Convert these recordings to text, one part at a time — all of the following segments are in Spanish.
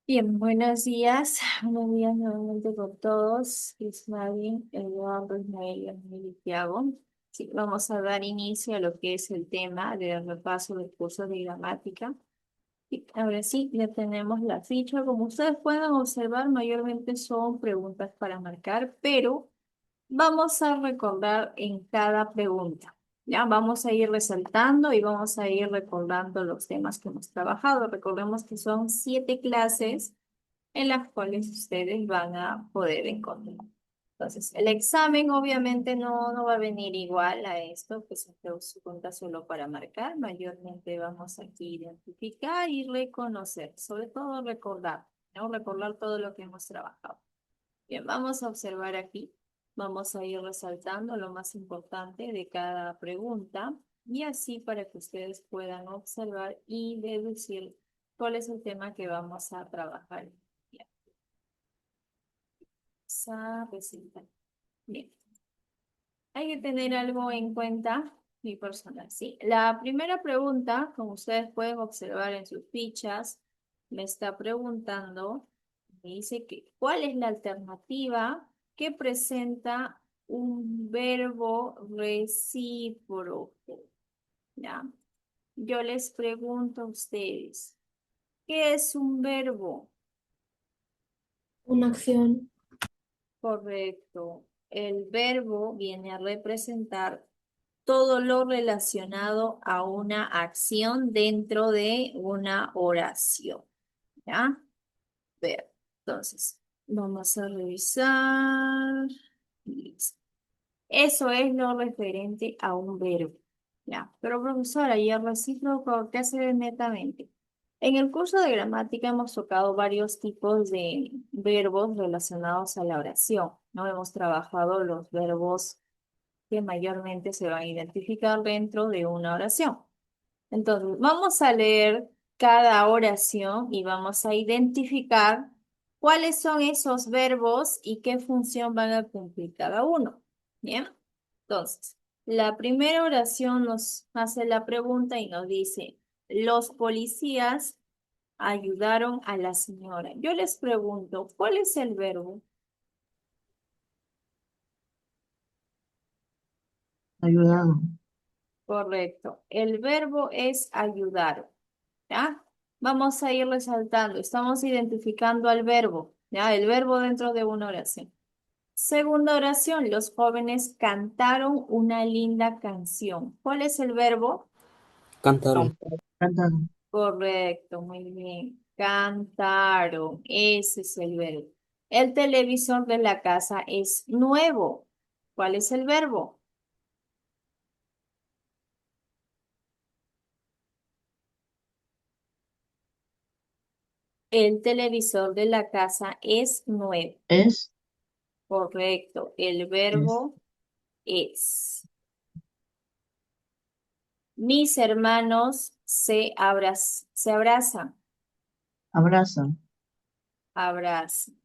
Bien, buenos días. Buenos días nuevamente con todos. Ismael, Eduardo, Ismael, Emilio y Tiago. Sí, vamos a dar inicio a lo que es el tema de repaso del curso de gramática. Y ahora sí, ya tenemos la ficha. Como ustedes pueden observar, mayormente son preguntas para marcar, pero vamos a recordar en cada pregunta. Ya vamos a ir resaltando y vamos a ir recordando los temas que hemos trabajado. Recordemos que son 7 clases en las cuales ustedes van a poder encontrar. Entonces, el examen obviamente no va a venir igual a esto, que se pregunta solo para marcar. Mayormente vamos aquí a identificar y reconocer, sobre todo recordar, ¿no? Recordar todo lo que hemos trabajado. Bien, vamos a observar aquí. Vamos a ir resaltando lo más importante de cada pregunta y así para que ustedes puedan observar y deducir cuál es el tema que vamos a trabajar. Esa receta. Bien, hay que tener algo en cuenta, mi personal, ¿sí? La primera pregunta, como ustedes pueden observar en sus fichas, me está preguntando, me dice que, ¿cuál es la alternativa que presenta un verbo recíproco? ¿Ya? Yo les pregunto a ustedes, ¿qué es un verbo? Una acción. Correcto. El verbo viene a representar todo lo relacionado a una acción dentro de una oración. ¿Ya? Ver. Entonces, vamos a revisar. Listo. Eso es lo referente a un verbo. Ya. Pero profesora, ¿y el recíproco qué hace netamente? En el curso de gramática hemos tocado varios tipos de verbos relacionados a la oración. No hemos trabajado los verbos que mayormente se van a identificar dentro de una oración. Entonces, vamos a leer cada oración y vamos a identificar cuáles son esos verbos y qué función van a cumplir cada uno. Bien, entonces, la primera oración nos hace la pregunta y nos dice, los policías ayudaron a la señora. Yo les pregunto, ¿cuál es el verbo? Ayudado. Correcto. El verbo es ayudar. ¿Ya? Vamos a ir resaltando. Estamos identificando al verbo. ¿Ya? El verbo dentro de una oración. Segunda oración. Los jóvenes cantaron una linda canción. ¿Cuál es el verbo? Cantaron. Cantado. Correcto. Muy bien. Cantaron. Ese es el verbo. El televisor de la casa es nuevo. ¿Cuál es el verbo? El televisor de la casa es nuevo. Es. Correcto. El Es. verbo es. Mis hermanos se abrazan, Abraza.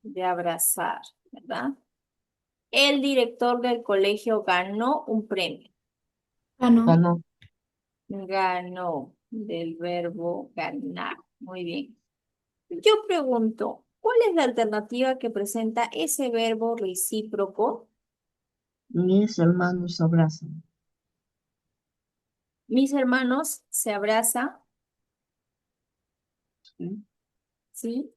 de abrazar, ¿verdad? El director del colegio ganó un premio. Ganó. Ganó del verbo ganar. Muy bien. Yo pregunto, ¿cuál es la alternativa que presenta ese verbo recíproco? Mis hermanos abrazan. Mis hermanos se abrazan, ¿Sí? ¿sí?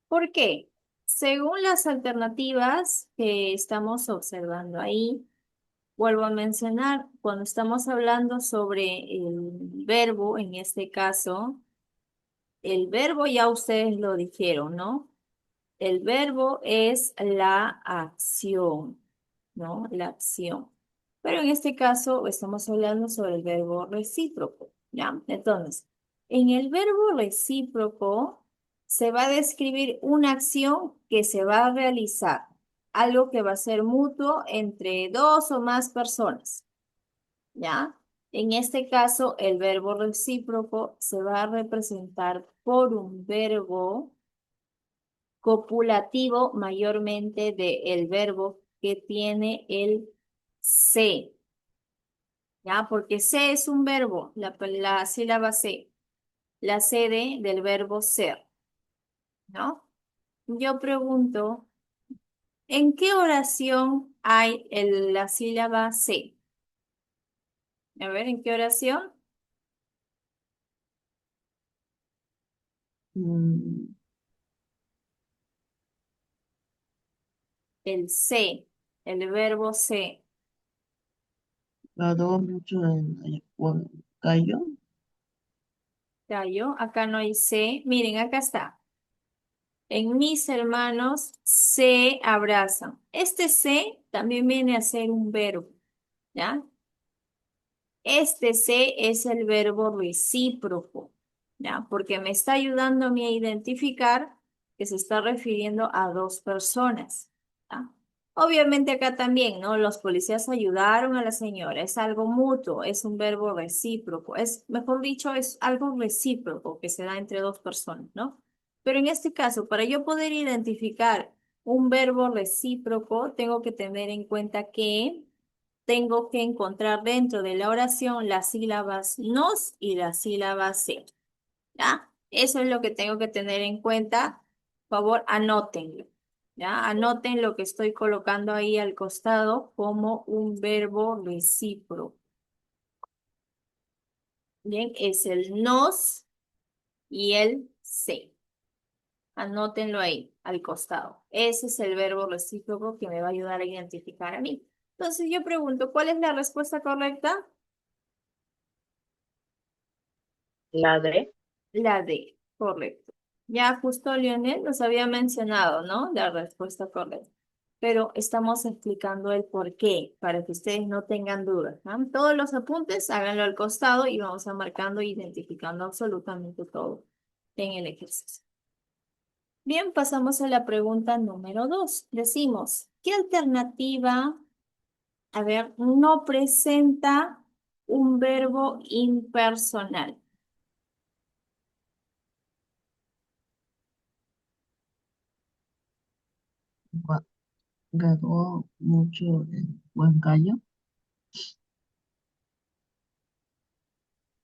¿Por qué? Según las alternativas que estamos observando ahí, vuelvo a mencionar, cuando estamos hablando sobre el verbo, en este caso, el verbo ya ustedes lo dijeron, ¿no? El verbo es la acción, ¿no? La acción. Pero en este caso estamos hablando sobre el verbo recíproco, ¿ya? Entonces, en el verbo recíproco se va a describir una acción que se va a realizar, algo que va a ser mutuo entre dos o más personas. ¿Ya? En este caso, el verbo recíproco se va a representar por un verbo copulativo mayormente del verbo que tiene el se, ¿ya? Porque se es un verbo, la sílaba se. la sede del verbo ser, ¿no? Yo pregunto, ¿en qué oración hay la sílaba C? A ver, ¿en qué oración? Mm, El C, el verbo C. Graduó mucho en Huancayo. Callo, acá no hay C. Miren, acá está. En mis hermanos se abrazan. Este se también viene a ser un verbo, ¿ya? Este se es el verbo recíproco, ¿ya? Porque me está ayudando a mí a identificar que se está refiriendo a dos personas, ¿ya? Obviamente acá también, ¿no? Los policías ayudaron a la señora. Es algo mutuo, es un verbo recíproco. Es, mejor dicho, es algo recíproco que se da entre dos personas, ¿no? Pero en este caso, para yo poder identificar un verbo recíproco, tengo que tener en cuenta que tengo que encontrar dentro de la oración las sílabas nos y la sílaba se, ¿ya? Eso es lo que tengo que tener en cuenta. Por favor, anótenlo, ¿ya? Anoten lo que estoy colocando ahí al costado como un verbo recíproco. Bien, es el nos y el se. Anótenlo ahí, al costado. Ese es el verbo recíproco que me va a ayudar a identificar a mí. Entonces yo pregunto, ¿cuál es la respuesta correcta? La D. La D, correcto. Ya justo Lionel nos había mencionado, ¿no? La respuesta correcta. Pero estamos explicando el por qué, para que ustedes no tengan dudas, ¿no? Todos los apuntes, háganlo al costado y vamos a marcando e identificando absolutamente todo en el ejercicio. Bien, pasamos a la pregunta número 2. Decimos, ¿qué alternativa, a ver, no presenta un verbo impersonal? Gua- Graduó mucho en Huancayo.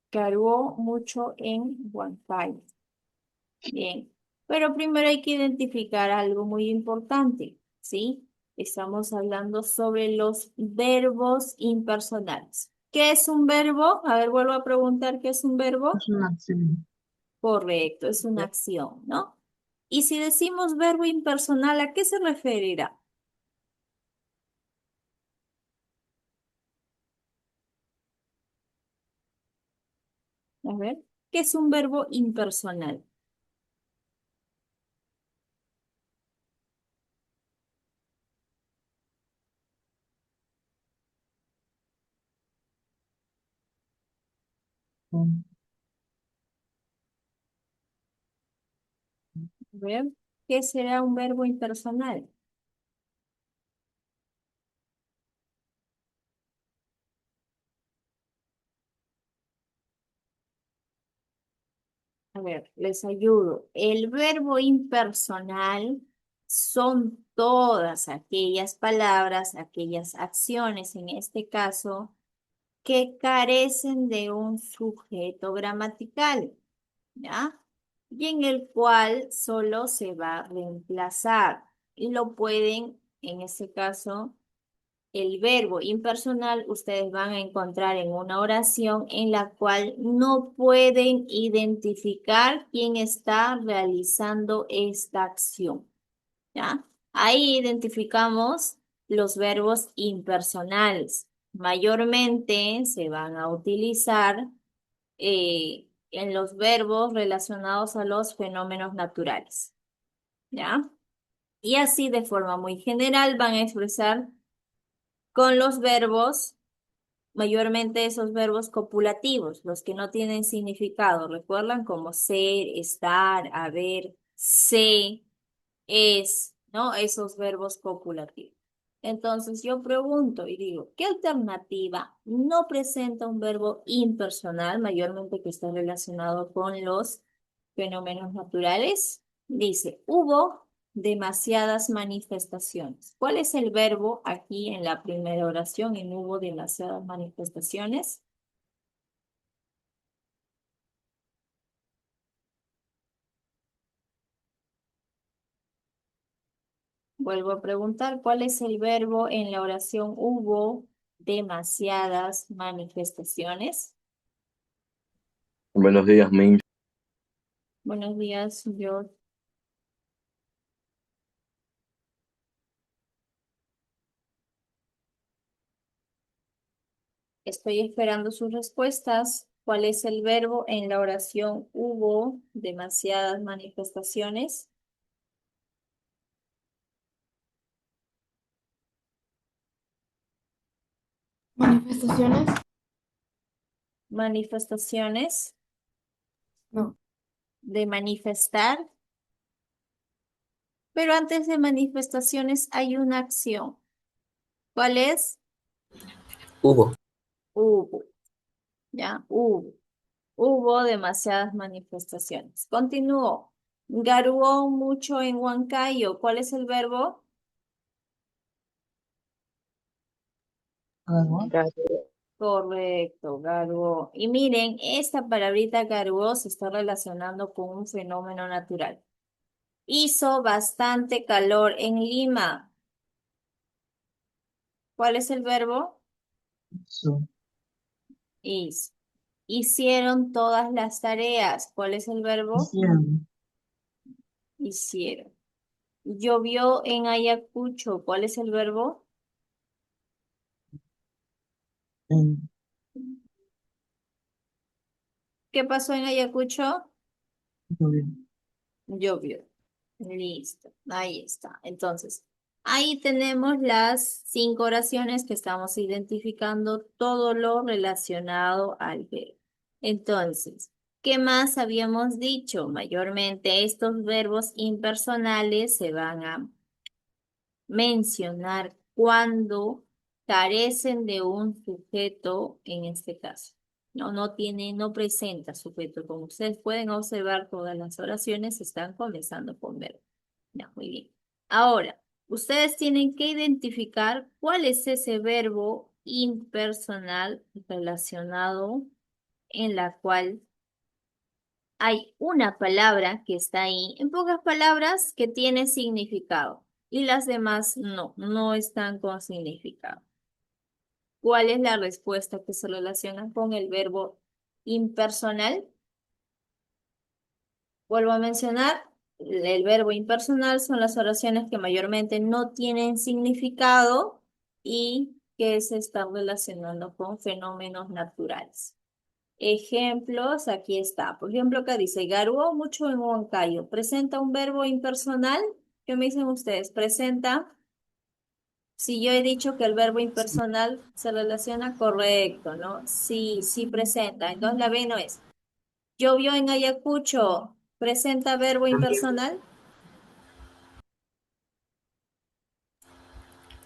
Cargó mucho en Wi-Fi. Bien, pero primero hay que identificar algo muy importante, ¿sí? Estamos hablando sobre los verbos impersonales. ¿Qué es un verbo? A ver, vuelvo a preguntar, ¿qué es un verbo? Es una acción. Correcto, es una acción, ¿no? Y si decimos verbo impersonal, ¿a qué se referirá? A ver, ¿qué es un verbo impersonal? A ver, ¿qué será un verbo impersonal? A ver, les ayudo. El verbo impersonal son todas aquellas palabras, aquellas acciones, en este caso, que carecen de un sujeto gramatical, ¿ya? Y en el cual solo se va a reemplazar. Y lo pueden, en este caso, el verbo impersonal ustedes van a encontrar en una oración en la cual no pueden identificar quién está realizando esta acción, ¿ya? Ahí identificamos los verbos impersonales. Mayormente se van a utilizar en los verbos relacionados a los fenómenos naturales, ¿ya? Y así de forma muy general van a expresar con los verbos. Mayormente esos verbos copulativos, los que no tienen significado, recuerdan como ser, estar, haber, sé, es, ¿no? Esos verbos copulativos. Entonces yo pregunto y digo, ¿qué alternativa no presenta un verbo impersonal, mayormente que está relacionado con los fenómenos naturales? Dice, hubo demasiadas manifestaciones. ¿Cuál es el verbo aquí en la primera oración? En hubo demasiadas manifestaciones. Vuelvo a preguntar, ¿cuál es el verbo en la oración hubo demasiadas manifestaciones? Buenos días, Min. Buenos días, yo estoy esperando sus respuestas. ¿Cuál es el verbo en la oración hubo demasiadas manifestaciones? Manifestaciones, Manifestaciones no. de manifestar, pero antes de manifestaciones hay una acción. ¿Cuál es? Hubo. Hubo, ¿ya? Hubo. Hubo demasiadas manifestaciones. Continúo. Garuó mucho en Huancayo. ¿Cuál es el verbo? Graduó. Correcto, garuó. Y miren, esta palabrita garuó se está relacionando con un fenómeno natural. Hizo bastante calor en Lima. ¿Cuál es el verbo? Su. Hizo. Hicieron todas las tareas. ¿Cuál es el verbo? Hicieron. Hicieron. Llovió en Ayacucho. ¿Cuál es el verbo? En, ¿Qué pasó en Ayacucho? llovió. Llovió. Listo. Ahí está. Entonces, ahí tenemos las 5 oraciones que estamos identificando todo lo relacionado al verbo. Entonces, ¿qué más habíamos dicho? Mayormente estos verbos impersonales se van a mencionar cuando carecen de un sujeto en este caso. No, no tiene, no presenta sujeto. Como ustedes pueden observar, todas las oraciones están comenzando con verbo. Ya, muy bien. Ahora, ustedes tienen que identificar cuál es ese verbo impersonal relacionado en la cual hay una palabra que está ahí, en pocas palabras, que tiene significado y las demás no, no están con significado. ¿Cuál es la respuesta que se relaciona con el verbo impersonal? Vuelvo a mencionar, el verbo impersonal son las oraciones que mayormente no tienen significado y que se están relacionando con fenómenos naturales. Ejemplos, aquí está. Por ejemplo, acá dice, garuó mucho en Huancayo. ¿Presenta un verbo impersonal? ¿Qué me dicen ustedes? ¿Presenta? Si yo he dicho que el verbo Sí. impersonal se relaciona, correcto, ¿no? Sí, sí presenta. Entonces la B no es. Llovió en Ayacucho. ¿Presenta verbo impersonal?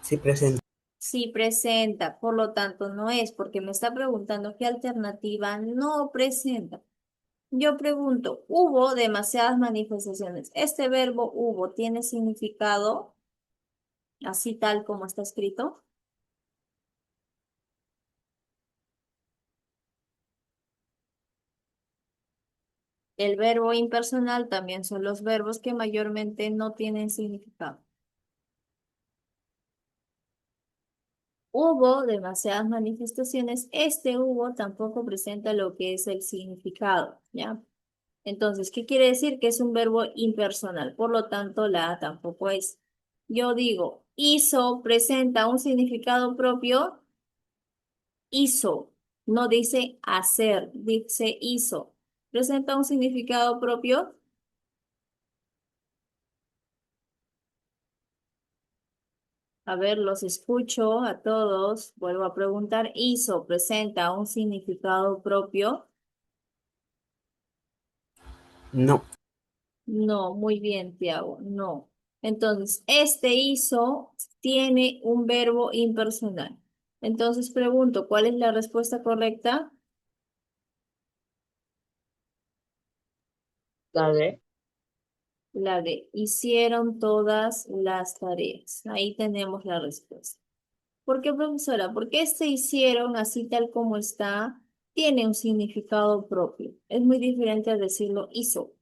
Sí, presente. Sí presenta. Por lo tanto, no es porque me está preguntando qué alternativa no presenta. Yo pregunto, ¿hubo demasiadas manifestaciones? ¿Este verbo hubo tiene significado así tal como está escrito? El verbo impersonal también son los verbos que mayormente no tienen significado. Hubo demasiadas manifestaciones. Este hubo tampoco presenta lo que es el significado, ¿ya? Entonces, ¿qué quiere decir? Que es un verbo impersonal. Por lo tanto, la A tampoco es. Yo digo, hizo presenta un significado propio. Hizo, no dice hacer, dice hizo. ¿Presenta un significado propio? A ver, los escucho a todos. Vuelvo a preguntar, ¿hizo presenta un significado propio? No. No, muy bien, Tiago, no. Entonces, este hizo tiene un verbo impersonal. Entonces pregunto, ¿cuál es la respuesta correcta? La D. La de hicieron todas las tareas. Ahí tenemos la respuesta. ¿Por qué, profesora? Porque este hicieron así tal como está, tiene un significado propio. Es muy diferente a decirlo hizo.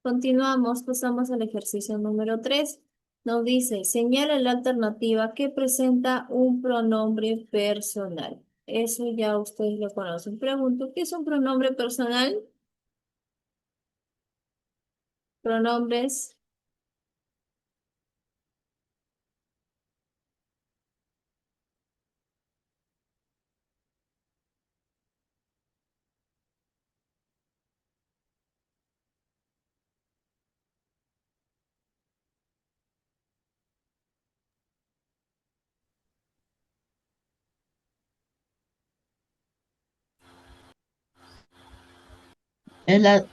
Continuamos, pasamos al ejercicio número 3. Nos dice, señala la alternativa que presenta un pronombre personal. Eso ya ustedes lo conocen. Pregunto, ¿qué es un pronombre personal? Pronombres. Es la,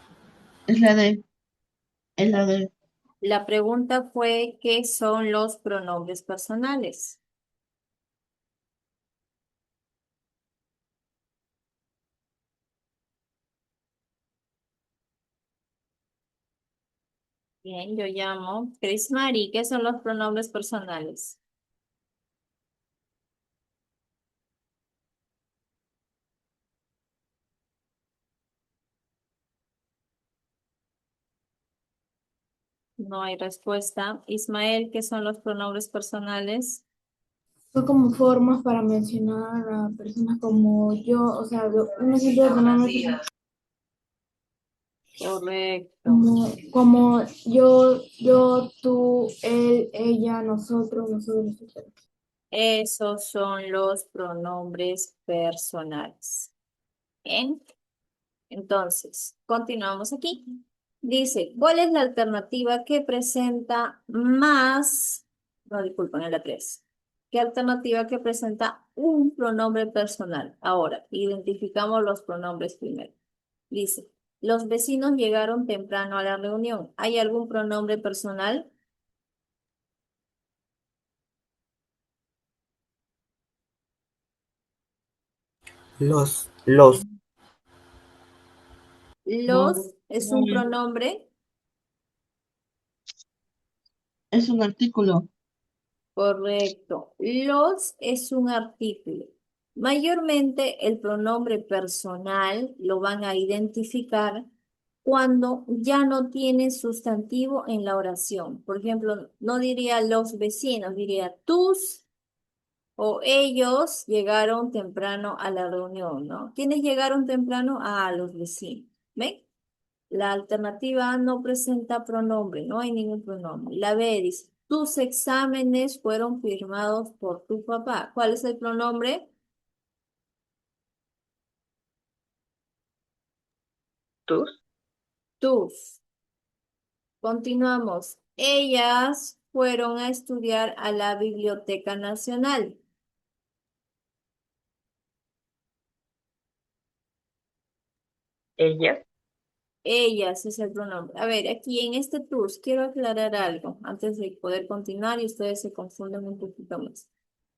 es la de, es la de, La pregunta fue, ¿qué son los pronombres personales? Bien, yo llamo Chris Mari. ¿Qué son los pronombres personales? No hay respuesta. Ismael, ¿qué son los pronombres personales? Son como formas para mencionar a personas como yo, o sea, un ejemplo de pronombre Correcto. como yo, tú, él, ella, nosotros, nosotros. Esos son los pronombres personales. Bien, entonces, continuamos aquí. Dice, ¿cuál es la alternativa que presenta más, no, disculpen, en la 3? ¿Qué alternativa que presenta un pronombre personal? Ahora, identificamos los pronombres primero. Dice, los vecinos llegaron temprano a la reunión. ¿Hay algún pronombre personal? Los, Los es un pronombre. es un artículo. Correcto. Los es un artículo. Mayormente el pronombre personal lo van a identificar cuando ya no tiene sustantivo en la oración. Por ejemplo, no diría los vecinos, diría tus o ellos llegaron temprano a la reunión, ¿no? ¿Quiénes llegaron temprano? Ah, los vecinos. ¿Ven? La alternativa A no presenta pronombre, no hay ningún pronombre. La B dice, tus exámenes fueron firmados por tu papá. ¿Cuál es el pronombre? ¿Tus? Tus. Continuamos. Ellas fueron a estudiar a la Biblioteca Nacional. Ellas. Ellas es el pronombre. A ver, aquí en este tus quiero aclarar algo antes de poder continuar y ustedes se confunden un poquito más.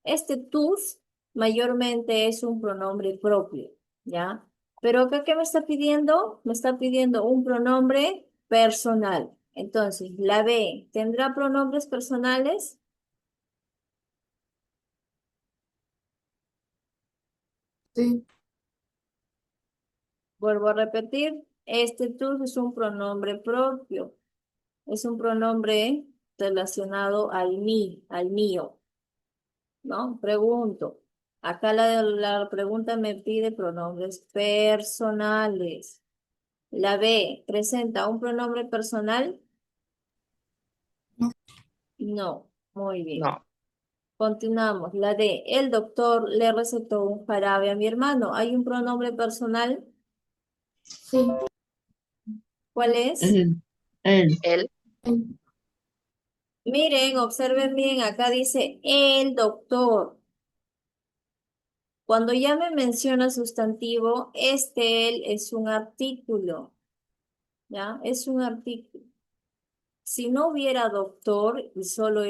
Este tus mayormente es un pronombre propio, ¿ya? Pero acá, ¿qué me está pidiendo? Me está pidiendo un pronombre personal. Entonces, la B, ¿tendrá pronombres personales? Sí, Vuelvo a repetir, este tus es un pronombre propio. Es un pronombre relacionado al mí, al mío, ¿no? Pregunto. Acá la pregunta me pide pronombres personales. La B, ¿presenta un pronombre personal? no, No. Muy bien. No. Continuamos. La D, el doctor le recetó un jarabe a mi hermano. ¿Hay un pronombre personal? sí, ¿Cuál es? El, Él. él, Miren, observen bien, acá dice el doctor. Cuando ya me menciona sustantivo, este él es un artículo, ¿ya? Es un artículo. Si no hubiera doctor y solo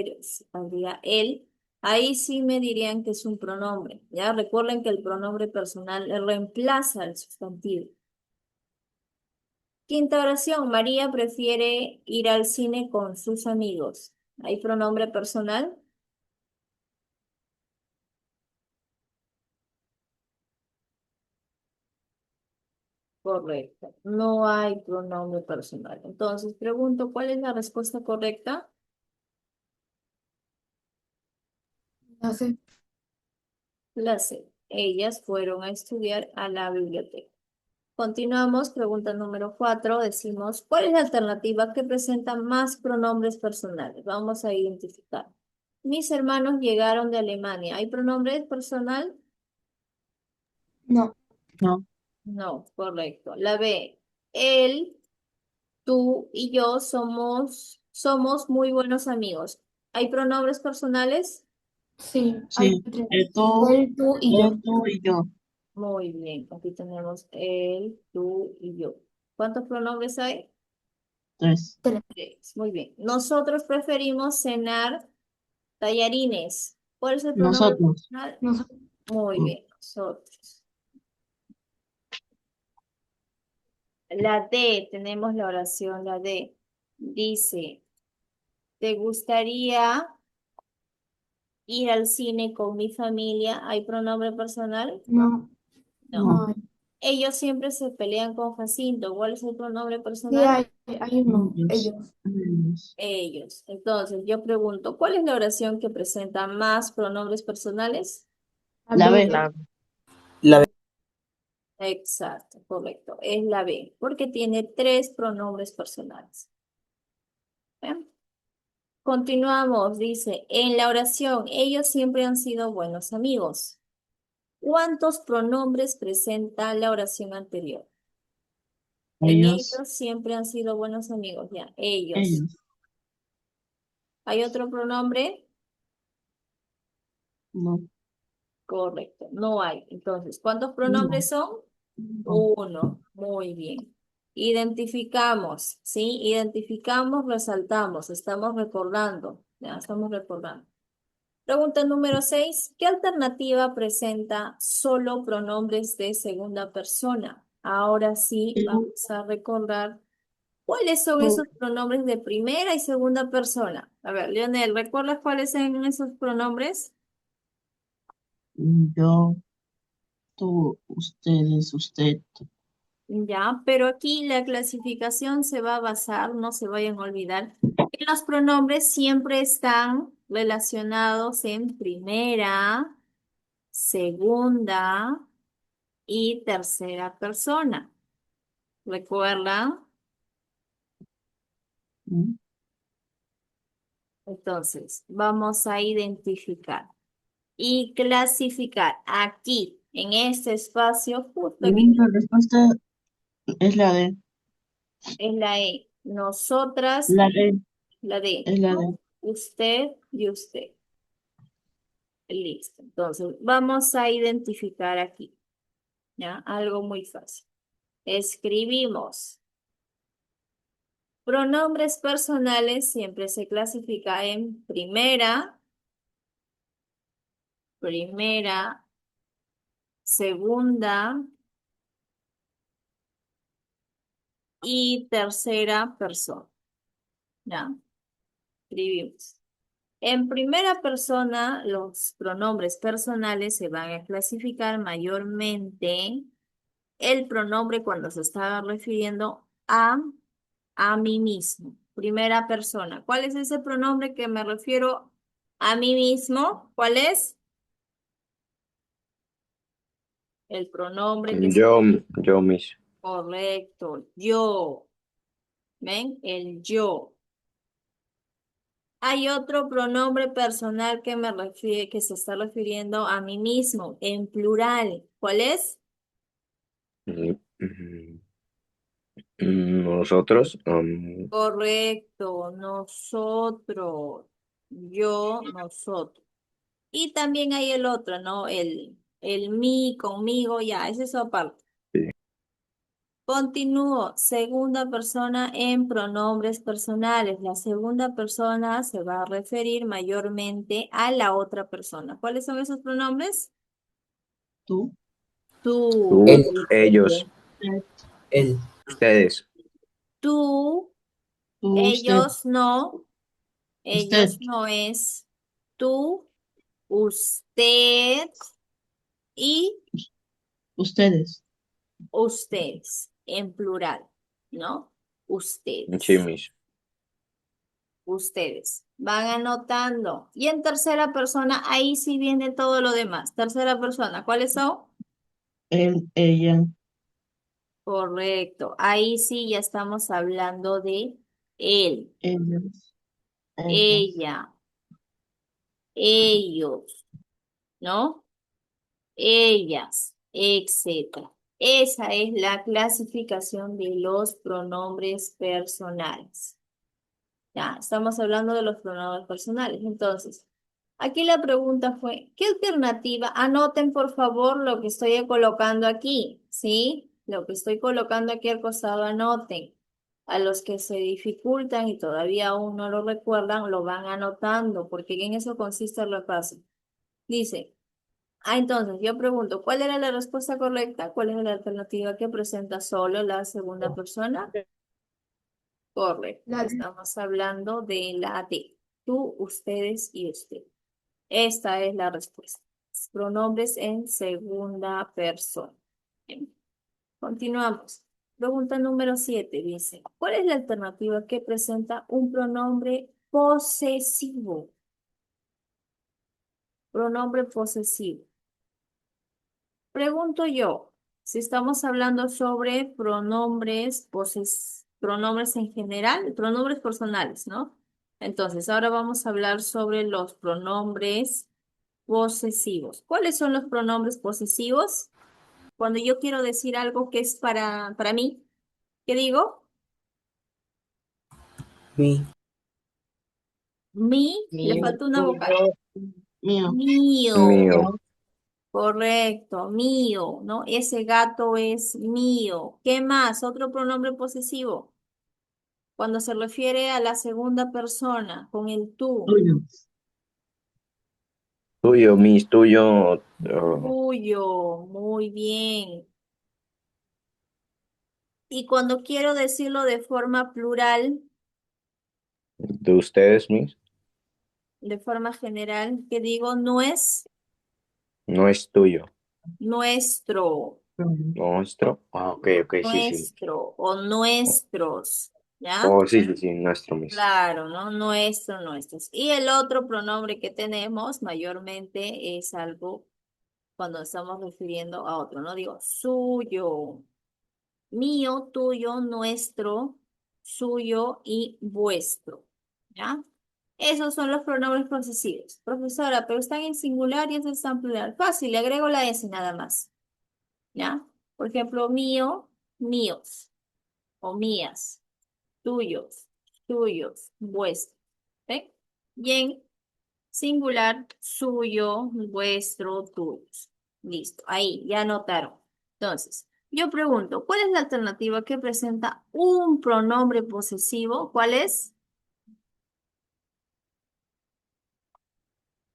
habría él, ahí sí me dirían que es un pronombre, ¿ya? Recuerden que el pronombre personal reemplaza al sustantivo. Quinta oración, María prefiere ir al cine con sus amigos. ¿Hay pronombre personal? Correcto. No hay pronombre personal. Entonces, pregunto, ¿cuál es la respuesta correcta? No sé. La C. Ellas fueron a estudiar a la biblioteca. Continuamos, pregunta número 4. Decimos, ¿cuál es la alternativa que presenta más pronombres personales? Vamos a identificar. Mis hermanos llegaron de Alemania. ¿Hay pronombre personal? No. No. No, correcto. La B. Él, tú y yo somos muy buenos amigos. ¿Hay pronombres personales? Sí, hay Sí. tres. Tú, Tú y yo. tú y yo. Muy bien. Aquí tenemos él, tú y yo. ¿Cuántos pronombres hay? Tres. Tres. Tres. Muy bien. Nosotros preferimos cenar tallarines. ¿Cuál es el pronombre Nosotros. personal? No sé. Muy Mm, bien, nosotros. La D, tenemos la oración, la D. Dice, ¿te gustaría ir al cine con mi familia? ¿Hay pronombre personal? No. No. No No. hay. Ellos siempre se pelean con Jacinto. ¿Cuál es el pronombre Sí personal? hay uno. Ellos. Ellos. Ellos. Ellos. Entonces, yo pregunto, ¿cuál es la oración que presenta más pronombres personales? La B. B. La B. Exacto, correcto. Es la B, porque tiene tres pronombres personales. ¿Ven? Continuamos, dice, en la oración, ellos siempre han sido buenos amigos. ¿Cuántos pronombres presenta la oración anterior? En Ellos. ellos siempre han sido buenos amigos, ya, ellos. Ellos. ¿Hay otro pronombre? No. Correcto, no hay. Entonces, ¿cuántos No. pronombres son? No. Uno, muy bien. Identificamos, ¿sí? Identificamos, resaltamos, estamos recordando, ya estamos recordando. Pregunta número 6. ¿Qué alternativa presenta solo pronombres de segunda persona? Ahora sí, vamos a recordar cuáles son Tú, esos pronombres de primera y segunda persona. A ver, Leonel, ¿recuerdas cuáles son esos pronombres? yo, tú, ustedes, usted. Ya, pero aquí la clasificación se va a basar, no se vayan a olvidar, que los pronombres siempre están relacionados en primera, segunda y tercera persona. ¿Recuerdan? Mm, Entonces, vamos a identificar y clasificar aquí, en este espacio, justo La aquí, única respuesta es la D. es la E. Nosotras La y D. la D. Es la D. Tú, usted y usted. Listo. Entonces, vamos a identificar aquí, ¿ya? Algo muy fácil. Escribimos. Pronombres personales siempre se clasifica en primera, segunda y tercera persona, ¿ya? Escribimos. En primera persona, los pronombres personales se van a clasificar mayormente el pronombre cuando se está refiriendo a mí mismo. Primera persona. ¿Cuál es ese pronombre que me refiero a mí mismo? ¿Cuál es? El pronombre que es Yo mismo. correcto. Yo. ¿Ven? El yo. Hay otro pronombre personal que me refiere, que se está refiriendo a mí mismo, en plural. ¿Cuál es? Mm, Nosotros, Correcto. Nosotros. Yo, nosotros. Y también hay el otro, ¿no? El mí, conmigo, ya, ese es aparte. sí. Continúo. Segunda persona en pronombres personales. La segunda persona se va a referir mayormente a la otra persona. ¿Cuáles son esos pronombres? Tú, Tú, Tú, Él. ellos, usted, Él. ustedes. tú, tú, usted, ellos no, usted, ellos no es tú, usted y ustedes. ustedes, en plural, ¿no? Sí, Ustedes, Miss. ustedes. Van anotando. Y en tercera persona, ahí sí viene todo lo demás. Tercera persona, ¿cuáles son? Él, ella, Correcto. Ahí sí ya estamos hablando de él, ellos, ellas. ella, ellos, ¿no? Ellas, etcétera. Esa es la clasificación de los pronombres personales. Ya, estamos hablando de los pronombres personales. Entonces, aquí la pregunta fue, ¿qué alternativa? Anoten por favor lo que estoy colocando aquí, ¿sí? Lo que estoy colocando aquí al costado, anoten. A los que se dificultan y todavía aún no lo recuerdan, lo van anotando, porque en eso consiste el repaso. Dice, entonces yo pregunto, ¿cuál era la respuesta correcta? ¿Cuál es la alternativa que presenta solo la segunda persona? Correcto. La de- Estamos hablando de la D. Tú, ustedes y usted. Esta es la respuesta. Pronombres en segunda persona. Bien. Continuamos. Pregunta número 7 dice, ¿cuál es la alternativa que presenta un pronombre posesivo? Pronombre posesivo. Pregunto yo, si estamos hablando sobre pronombres, pronombres en general, pronombres personales, ¿no? Entonces, ahora vamos a hablar sobre los pronombres posesivos. ¿Cuáles son los pronombres posesivos? Cuando yo quiero decir algo que es para mí, ¿qué digo? Mi, Mi, le Mío, falta una vocal. tuyo, mío, Mío. Mío. mío, Correcto, mío, ¿no? Ese gato es mío. ¿Qué más? Otro pronombre posesivo. Cuando se refiere a la segunda persona, con el tú. tuyo. Tuyo, Miss, tuyo. Tuyo, muy bien. Y cuando quiero decirlo de forma plural, De ustedes, Miss. de forma general, que digo no es No es tuyo. nuestro, Tuyo. Nuestro. Ah, ok, ok, sí, sí. nuestro o nuestros, ¿ya? Oh, sí, sí, sí, nuestro, Miss. Claro, ¿no? Nuestro, nuestros. Y el otro pronombre que tenemos mayormente es algo cuando estamos refiriendo a otro, ¿no? Digo suyo, mío, tuyo, nuestro, suyo y vuestro, ¿ya? Esos son los pronombres posesivos. Profesora, pero están en singular y esos están en plural. Fácil, le agrego la S nada más, ¿ya? Por ejemplo, mío, míos o mías, tuyos, tuyos, vuestros. ¿Ok? Bien, singular, suyo, vuestro, tuyos. Listo, ahí, ya anotaron. Entonces, yo pregunto, ¿cuál es la alternativa que presenta un pronombre posesivo? ¿Cuál es?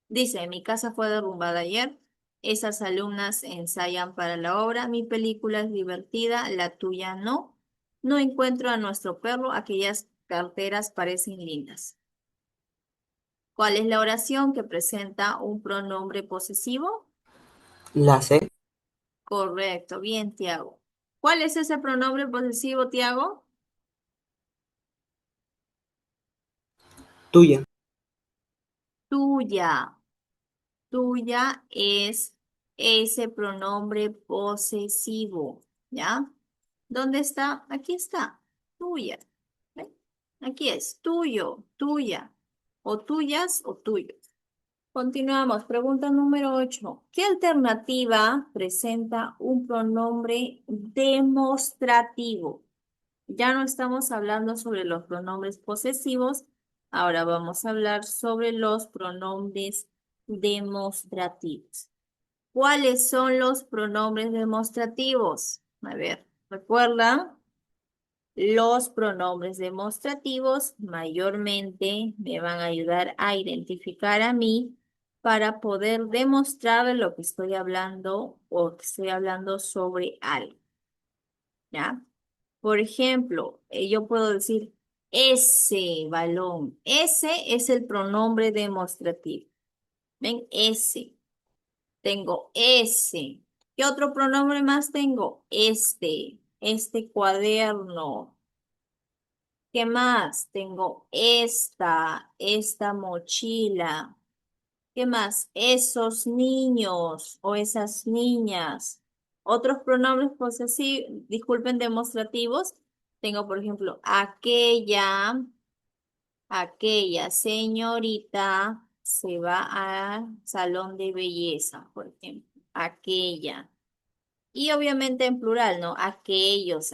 Dice, mi casa fue derrumbada ayer. Esas alumnas ensayan para la obra. Mi película es divertida, la tuya no. No encuentro a nuestro perro, aquellas carteras parecen lindas. ¿Cuál es la oración que presenta un pronombre posesivo? la C, Correcto, bien, Tiago. ¿Cuál es ese pronombre posesivo, Tiago? tuya, Tuya. Tuya es ese pronombre posesivo, ¿ya? ¿Dónde está? Aquí está. Tuya. ¿Ve? Aquí es tuyo, tuya. O tuyas o tuyos. Continuamos. Pregunta número 8. ¿Qué alternativa presenta un pronombre demostrativo? Ya no estamos hablando sobre los pronombres posesivos, ahora vamos a hablar sobre los pronombres demostrativos. ¿Cuáles son los pronombres demostrativos? A ver, ¿recuerdan? Los pronombres demostrativos mayormente me van a ayudar a identificar a mí para poder demostrar lo que estoy hablando o que estoy hablando sobre algo, ¿ya? Por ejemplo, yo puedo decir ese balón. Ese es el pronombre demostrativo. ¿Ven? Ese. Tengo ese. ¿Qué otro pronombre más tengo? Este cuaderno. ¿Qué más? Tengo esta mochila. ¿Qué más? Esos niños o esas niñas. Otros pronombres posesivos, disculpen, demostrativos. Tengo, por ejemplo, aquella señorita se va al salón de belleza, por ejemplo. Aquella. Y obviamente en plural, ¿no? Aquellos,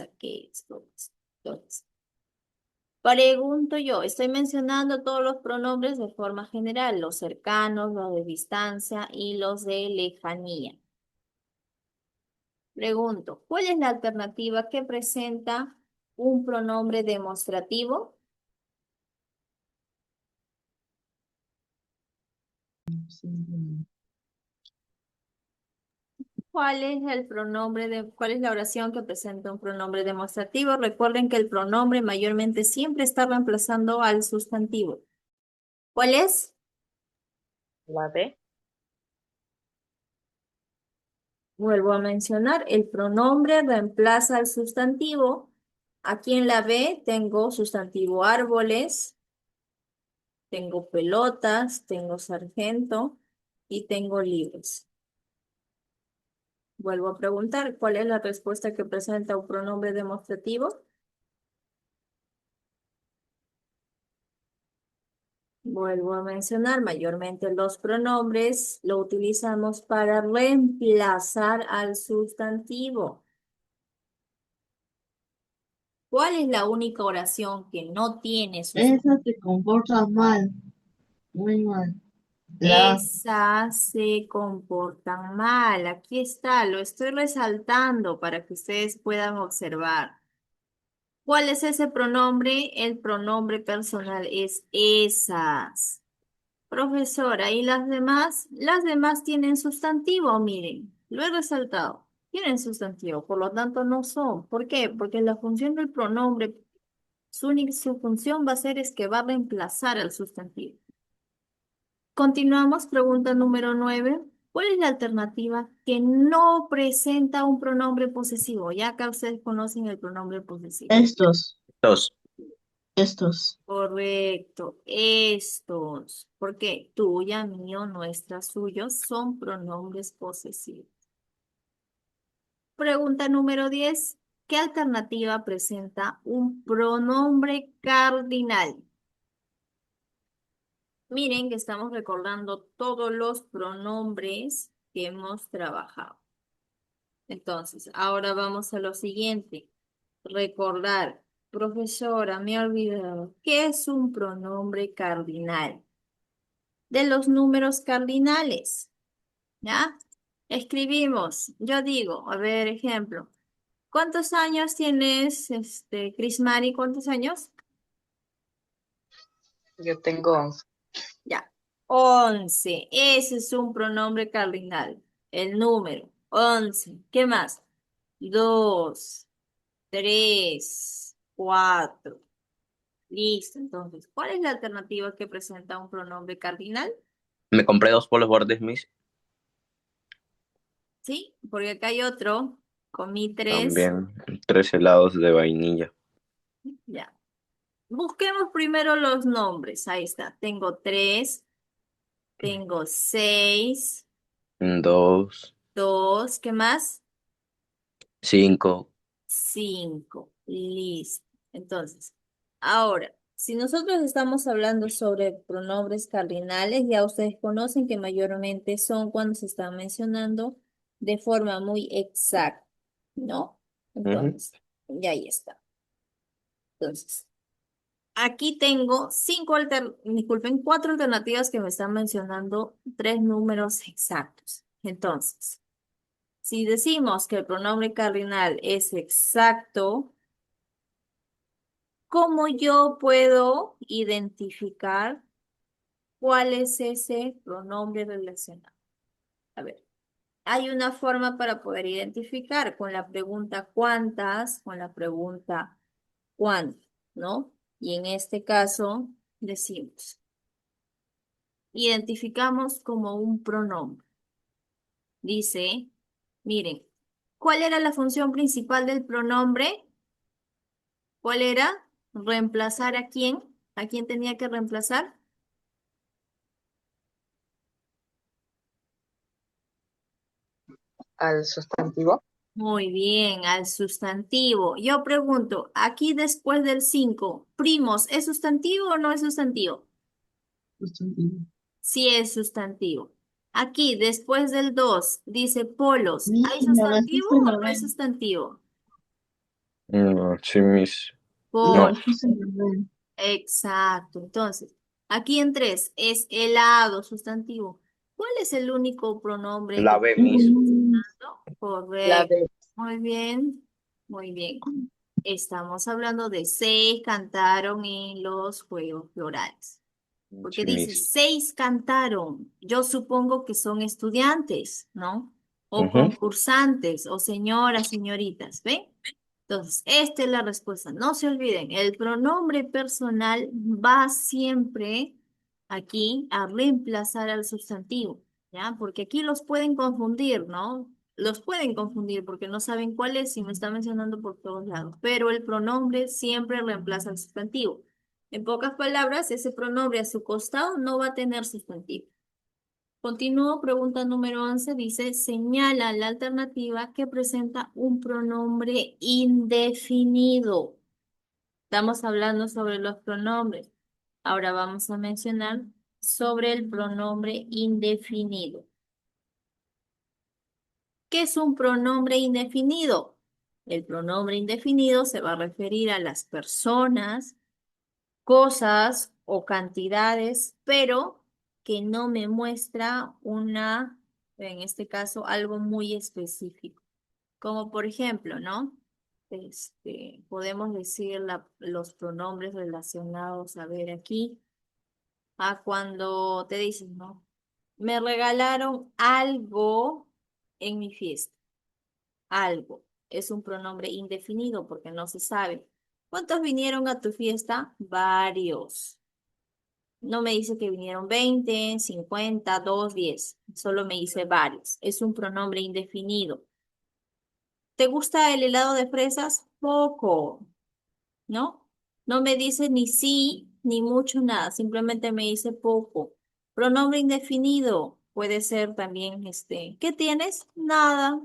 todos. Pregunto yo, estoy mencionando todos los pronombres de forma general, los cercanos, los de distancia y los de lejanía. Pregunto, ¿cuál es la alternativa que presenta un pronombre demostrativo? ¿Cuál es la oración que presenta un pronombre demostrativo? Recuerden que el pronombre mayormente siempre está reemplazando al sustantivo. ¿Cuál es? La B. Vuelvo a mencionar, el pronombre reemplaza al sustantivo. Aquí en la B tengo sustantivo árboles, tengo pelotas, tengo sargento y tengo libros. Vuelvo a preguntar, ¿cuál es la respuesta que presenta un pronombre demostrativo? Vuelvo a mencionar, mayormente los pronombres lo utilizamos para reemplazar al sustantivo. ¿Cuál es la única oración que no tiene sustantivo? Esa se comporta mal, muy mal. La Esas se comportan mal. Aquí está, lo estoy resaltando para que ustedes puedan observar. ¿Cuál es ese pronombre? El pronombre personal es esas. Profesora, ¿y las demás? Las demás tienen sustantivo, miren, lo he resaltado. Tienen sustantivo, por lo tanto no son. ¿Por qué? Porque la función del pronombre, su función va a ser es que va a reemplazar al sustantivo. Continuamos, pregunta número 9. ¿Cuál es la alternativa que no presenta un pronombre posesivo? Ya acá ustedes conocen el pronombre posesivo. estos, Dos. estos. Correcto, estos. ¿Por qué? Tuya, mío, nuestra, suyos son pronombres posesivos. Pregunta número 10. ¿Qué alternativa presenta un pronombre cardinal? Miren que estamos recordando todos los pronombres que hemos trabajado. Entonces, ahora vamos a lo siguiente. Recordar, profesora, me he olvidado. ¿Qué es un pronombre cardinal? De los números cardinales, ¿ya? Escribimos, yo digo, a ver, ejemplo. ¿Cuántos años tienes, Cris Mari? ¿Cuántos años? Yo tengo 11. Ya. 11. Ese es un pronombre cardinal. El número. 11. ¿Qué más? 2, 3, 4. Listo. Entonces, ¿cuál es la alternativa que presenta un pronombre cardinal? Me compré dos polos verdes, Miss. Sí, porque acá hay otro. Comí 3. También 3 helados de vainilla. Ya. Busquemos primero los nombres. Ahí está. Tengo 3. Tengo 6. Dos, 2. ¿Qué más? 5. 5. Listo. Entonces, ahora, si nosotros estamos hablando sobre pronombres cardinales, ya ustedes conocen que mayormente son cuando se están mencionando de forma muy exacta, ¿no? Entonces, ya ahí está. Entonces, aquí tengo disculpen, 4 alternativas que me están mencionando 3 números exactos. Entonces, si decimos que el pronombre cardinal es exacto, ¿cómo yo puedo identificar cuál es ese pronombre relacionado? A ver, hay una forma para poder identificar con la pregunta ¿cuántas? Con la pregunta ¿cuánto? ¿No? Y en este caso decimos, identificamos como un pronombre. Dice, Miren, ¿cuál era la función principal del pronombre? ¿Cuál era? ¿Reemplazar a quién? ¿A quién tenía que reemplazar? Al sustantivo. Muy bien, al sustantivo. Yo pregunto, aquí después del 5, primos, ¿es sustantivo o no es sustantivo? Sustantivo. Sí es sustantivo. Aquí después del 2 dice polos, ¿hay Mira, sustantivo eso se o lo no hay ven. sustantivo? No, sí, mis. No, No. Polo. eso se lo ven. Exacto. Entonces, aquí en 3 es helado, sustantivo. ¿Cuál es el único pronombre que La B, estamos mis. mencionando? La Correcto. B. Muy bien. Muy bien. Estamos hablando de 6 cantaron en los juegos florales. Porque Sí, dice, mis. 6 cantaron. Yo supongo que son estudiantes, ¿no? O Ujú. concursantes, o señoras, señoritas, ¿ven? Entonces, esta es la respuesta. No se olviden, el pronombre personal va siempre aquí a reemplazar al sustantivo, ¿ya? Porque aquí los pueden confundir, ¿no? Los pueden confundir porque no saben cuál es y me está mencionando por todos lados, pero el pronombre siempre reemplaza al sustantivo. En pocas palabras, ese pronombre a su costado no va a tener sustantivo. Continúo, pregunta número 11 dice, señala la alternativa que presenta un pronombre indefinido. Estamos hablando sobre los pronombres. Ahora vamos a mencionar sobre el pronombre indefinido. ¿Qué es un pronombre indefinido? El pronombre indefinido se va a referir a las personas, cosas o cantidades, pero que no me muestra una, en este caso, algo muy específico. Como por ejemplo, ¿no? Podemos decir los pronombres relacionados, a ver aquí, a cuando te dicen, ¿no? Me regalaron algo en mi fiesta. Algo. Es un pronombre indefinido porque no se sabe. ¿Cuántos vinieron a tu fiesta? Varios. No me dice que vinieron 20, 50, 2, 10. Solo me dice varios. Es un pronombre indefinido. ¿Te gusta el helado de fresas? Poco, ¿no? No me dice ni sí, ni mucho, nada. Simplemente me dice poco. Pronombre indefinido. Puede ser también ¿qué tienes? Nada.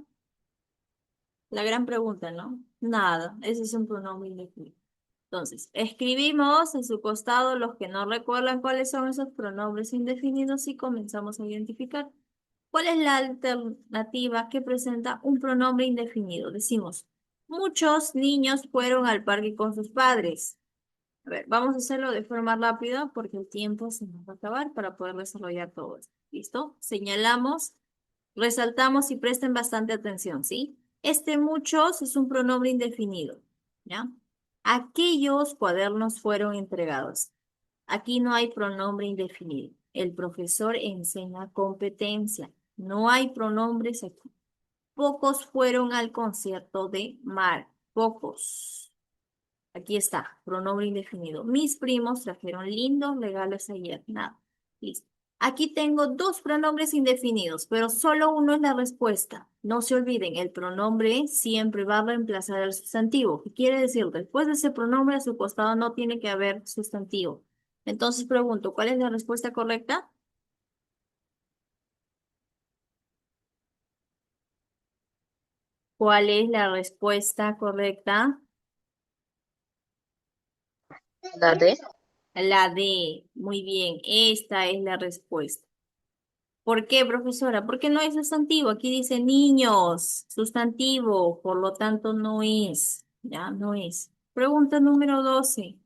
La gran pregunta, ¿no? Nada. Ese es un pronombre indefinido. Entonces, escribimos en su costado los que no recuerdan cuáles son esos pronombres indefinidos y comenzamos a identificar. ¿Cuál es la alternativa que presenta un pronombre indefinido? Decimos, muchos niños fueron al parque con sus padres. A ver, vamos a hacerlo de forma rápida porque el tiempo se nos va a acabar para poder desarrollar todo esto. ¿Listo? Señalamos, resaltamos y presten bastante atención, ¿sí? Este muchos es un pronombre indefinido, ¿ya? Aquellos cuadernos fueron entregados. Aquí no hay pronombre indefinido. El profesor enseña competencia. No hay pronombres aquí. Pocos fueron al concierto de Mar. Pocos. Aquí está, pronombre indefinido. Mis primos trajeron lindos regalos ayer. Nada. Listo. Aquí tengo dos pronombres indefinidos, pero solo uno es la respuesta. No se olviden, el pronombre siempre va a reemplazar al sustantivo. ¿Qué quiere decir? Después de ese pronombre a su costado no tiene que haber sustantivo. Entonces pregunto, ¿cuál es la respuesta correcta? ¿Cuál es la respuesta correcta? La D. La D. Muy bien, esta es la respuesta. ¿Por qué, profesora? Porque no es sustantivo. Aquí dice niños, sustantivo, por lo tanto no es. Ya, no es. Pregunta número 12.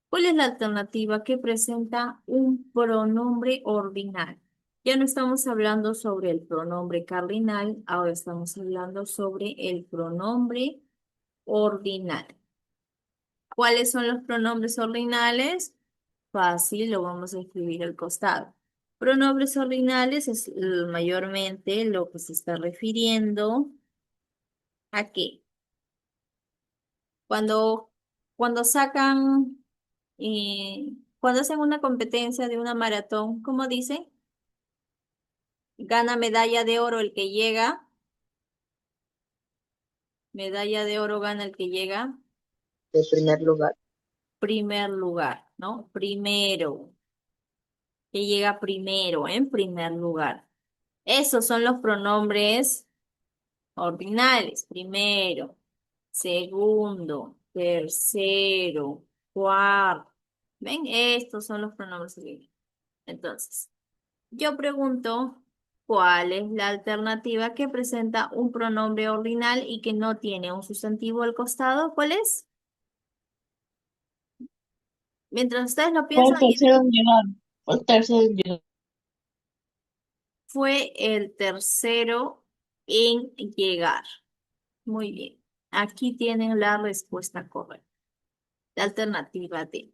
¿Cuál es la alternativa que presenta un pronombre ordinal? Ya no estamos hablando sobre el pronombre cardinal, ahora estamos hablando sobre el pronombre ordinal. ¿Cuáles son los pronombres ordinales? Fácil, lo vamos a escribir al costado. Pronombres ordinales es mayormente lo que se está refiriendo a qué. Cuando, cuando sacan, cuando hacen una competencia de una maratón, ¿cómo dice? Gana medalla de oro el que llega. Medalla de oro gana el que llega De primer lugar. primer lugar, ¿no? Primero, que llega primero, en primer lugar. Esos son los pronombres ordinales. Primero, segundo, tercero, cuarto. ¿Ven? Estos son los pronombres ordinales. Entonces, yo pregunto, ¿cuál es la alternativa que presenta un pronombre ordinal y que no tiene un sustantivo al costado? ¿Cuál es? Mientras ustedes lo Fue el piensan, tercero en llegar. Fue el tercero en llegar. fue el tercero en llegar. Muy bien. Aquí tienen la respuesta correcta. La alternativa D.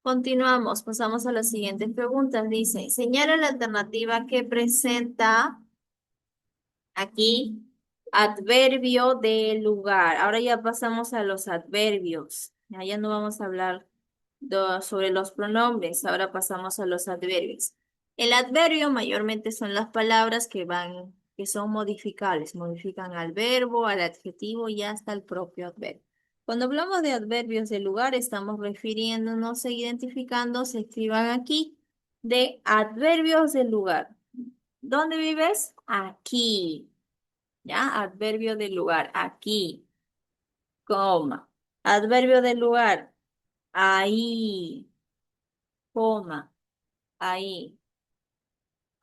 Continuamos, pasamos a las siguientes preguntas. Dice, señala la alternativa que presenta aquí adverbio de lugar. Ahora ya pasamos a los adverbios. Ya no vamos a hablar sobre los pronombres, ahora pasamos a los adverbios. El adverbio mayormente son las palabras que son modificables, modifican al verbo, al adjetivo y hasta el propio adverbio. Cuando hablamos de adverbios de lugar, estamos refiriéndonos e identificando, se escriban aquí, de adverbios de lugar. ¿Dónde vives? Aquí. ¿Ya? Adverbio de lugar, aquí, coma. Adverbio de lugar, ahí, coma, ahí.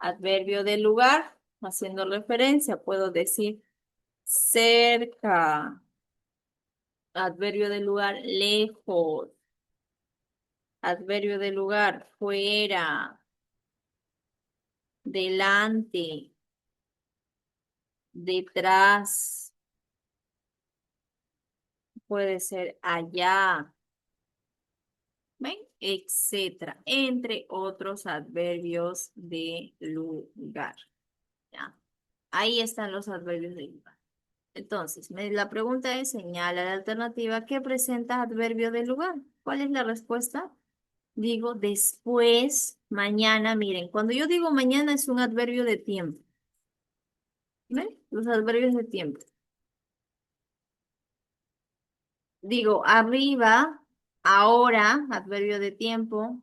Adverbio de lugar, haciendo referencia, puedo decir cerca. Adverbio de lugar, lejos. Adverbio de lugar, fuera, delante, detrás. Puede ser allá. ¿Ven? Etcétera, entre otros adverbios de lugar. ¿Ya? Ahí están los adverbios de lugar. Entonces, la pregunta es, señala la alternativa que presenta adverbio de lugar. ¿Cuál es la respuesta? Digo después, mañana. Miren, cuando yo digo mañana es un adverbio de tiempo. ¿Ven? Los adverbios de tiempo. Digo arriba, ahora, adverbio de tiempo,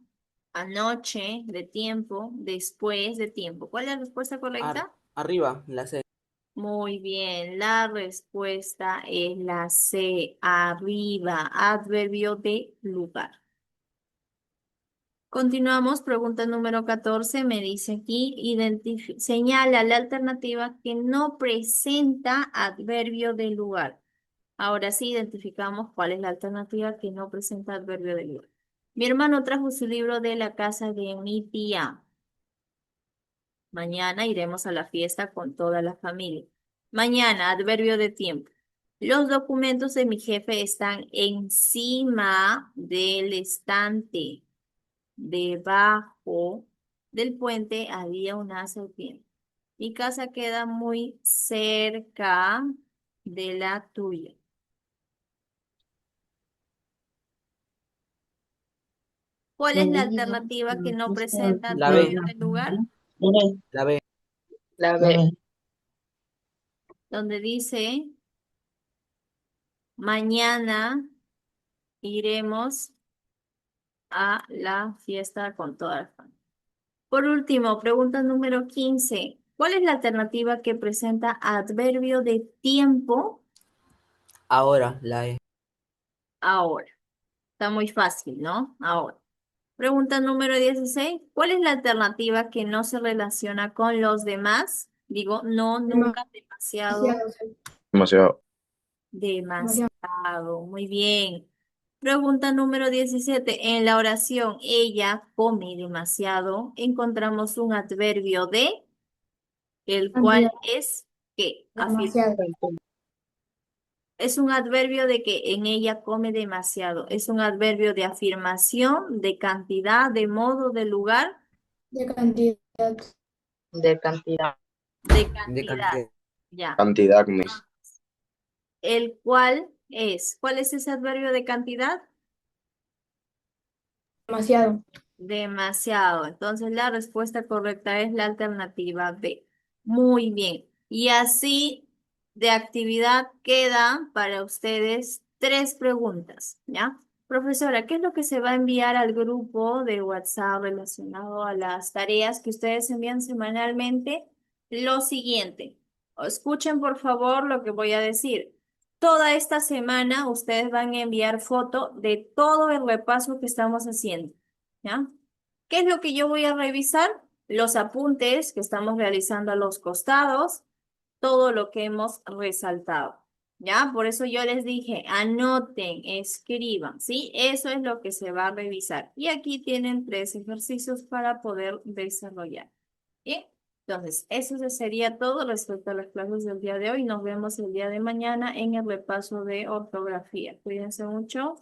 anoche, de tiempo, después, de tiempo. ¿Cuál es la respuesta correcta? Arriba, la C. Muy bien, la respuesta es la C, arriba, adverbio de lugar. Continuamos, pregunta número 14, me dice aquí, señala la alternativa que no presenta adverbio de lugar. Ahora sí identificamos cuál es la alternativa que no presenta adverbio de lugar. Mi hermano trajo su libro de la casa de mi tía. Mañana iremos a la fiesta con toda la familia. Mañana, adverbio de tiempo. Los documentos de mi jefe están encima del estante. Debajo del puente había una serpiente. Mi casa queda muy cerca de la tuya. ¿Cuál es la alternativa que no presenta La B. adverbio de lugar? La B. La B. Donde dice, mañana iremos a la fiesta con toda la familia. Por último, pregunta número 15. ¿Cuál es la alternativa que presenta adverbio de tiempo Ahora, la E. ahora? Está muy fácil, ¿no? Ahora. Pregunta número 16. ¿Cuál es la alternativa que no se relaciona con los demás? Digo, no, nunca, demasiado, Demasiado. demasiado. Muy bien. Pregunta número 17. En la oración, ella come demasiado, encontramos un adverbio de, el cual Cantidad, es que demasiado. es un adverbio de que en ella come demasiado. Es un adverbio de afirmación, de cantidad, de modo, de lugar, De cantidad. De cantidad. de De cantidad. cantidad. Ya. Cantidad, mis. El cual es. ¿Cuál es ese adverbio de cantidad? Demasiado. Demasiado. Entonces la respuesta correcta es la alternativa B. Muy bien. Y así de actividad queda para ustedes 3 preguntas, ¿ya? Profesora, ¿qué es lo que se va a enviar al grupo de WhatsApp relacionado a las tareas que ustedes envían semanalmente? Lo siguiente, escuchen por favor lo que voy a decir. Toda esta semana ustedes van a enviar foto de todo el repaso que estamos haciendo, ¿ya? ¿Qué es lo que yo voy a revisar? Los apuntes que estamos realizando a los costados, todo lo que hemos resaltado. ¿Ya? Por eso yo les dije, anoten, escriban, ¿sí? Eso es lo que se va a revisar. Y aquí tienen 3 ejercicios para poder desarrollar. ¿Bien? Entonces, eso sería todo respecto a las clases del día de hoy. Nos vemos el día de mañana en el repaso de ortografía. Cuídense mucho.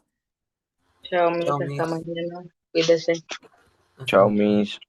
Chao, mis, Chao, hasta Miss. mañana. Cuídese. Hasta Chao, mañana. Miss.